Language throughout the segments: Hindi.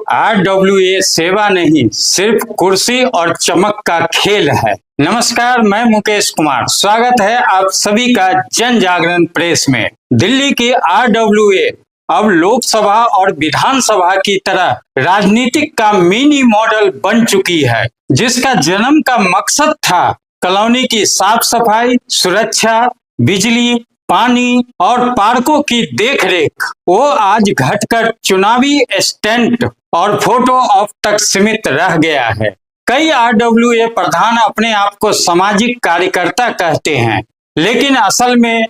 RWA सेवा नहीं, सिर्फ कुर्सी और चमक का खेल है। नमस्कार, मैं मुकेश कुमार, स्वागत है आप सभी का जन जागरण प्रेस में। दिल्ली की RWA अब लोकसभा और विधानसभा की तरह राजनीतिक का मिनी मॉडल बन चुकी है, जिसका जन्म का मकसद था कॉलोनी की साफ सफाई, सुरक्षा, बिजली, पानी और पार्कों की देखरेख। वो आज घटकर चुनावी स्टंट और फोटो ऑप तक सीमित रह गया है। कई RWA प्रधान अपने आप को सामाजिक कार्यकर्ता कहते हैं, लेकिन असल में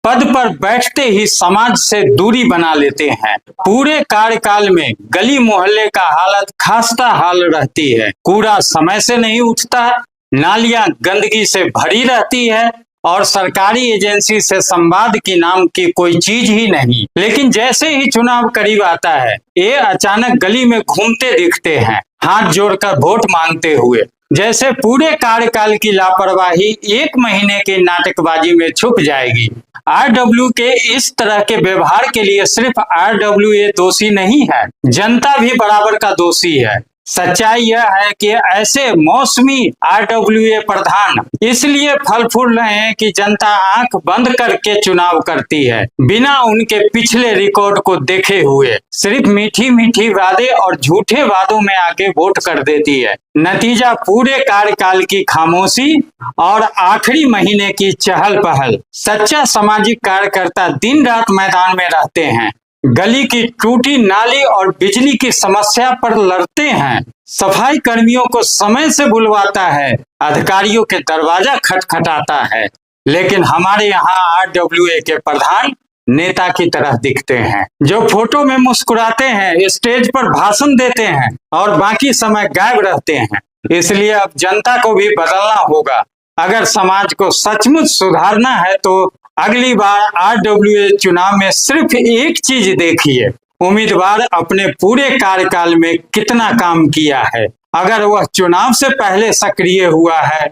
पद पर बैठते ही समाज से दूरी बना लेते हैं। पूरे कार्यकाल में गली मोहल्ले का हालत खस्ता हाल रहती है। कूड़ा समय से नहीं उठता, नालियां गंदगी से भरी रहती है और सरकारी एजेंसी से संवाद की नाम की कोई चीज ही नहीं। लेकिन जैसे ही चुनाव करीब आता है, ये अचानक गली में घूमते दिखते हैं, हाथ जोड़कर वोट मांगते हुए। जैसे पूरे कार्यकाल की लापरवाही एक महीने की नाटकबाजी में छुप जाएगी। RW के इस तरह के व्यवहार के लिए सिर्फ RWA दोषी नहीं है, जनता भी बराबर का दोषी है। सच्चाई यह है कि ऐसे मौसमी RWA प्रधान इसलिए फल फूल रहे हैं कि जनता आंख बंद करके चुनाव करती है, बिना उनके पिछले रिकॉर्ड को देखे हुए। सिर्फ मीठी मीठी वादे और झूठे वादों में आके वोट कर देती है। नतीजा पूरे कार्यकाल की खामोशी और आखिरी महीने की चहल पहल। सच्चा सामाजिक कार्यकर्ता दिन रात मैदान में रहते हैं, गली की टूटी नाली और बिजली की समस्या पर लड़ते हैं, सफाई कर्मियों को समय से बुलवाता है, अधिकारियों के दरवाजा खटखटाता है। लेकिन हमारे यहाँ RWA के प्रधान नेता की तरह दिखते हैं, जो फोटो में मुस्कुराते हैं, स्टेज पर भाषण देते हैं और बाकी समय गायब रहते हैं। इसलिए अब जनता को भी बदलना होगा। अगर समाज को सचमुच सुधारना है तो अगली बार RWA चुनाव में सिर्फ एक चीज देखिए, उम्मीदवार अपने पूरे कार्यकाल में कितना काम किया है। अगर वह चुनाव से पहले सक्रिय हुआ है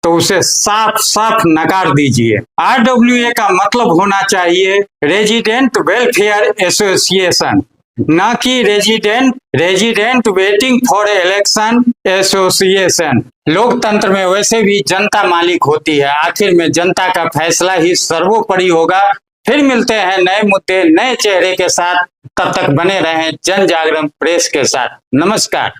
तो उसे साफ साफ नकार दीजिए। RWA का मतलब होना चाहिए रेजिडेंट वेलफेयर एसोसिएशन, न कि resident waiting for election association. लोकतंत्र में वैसे भी जनता मालिक होती है, आखिर में जनता का फैसला ही सर्वोपरि होगा। फिर मिलते हैं नए मुद्दे, नए चेहरे के साथ। तब तक बने रहें जन जागरण प्रेस के साथ। नमस्कार।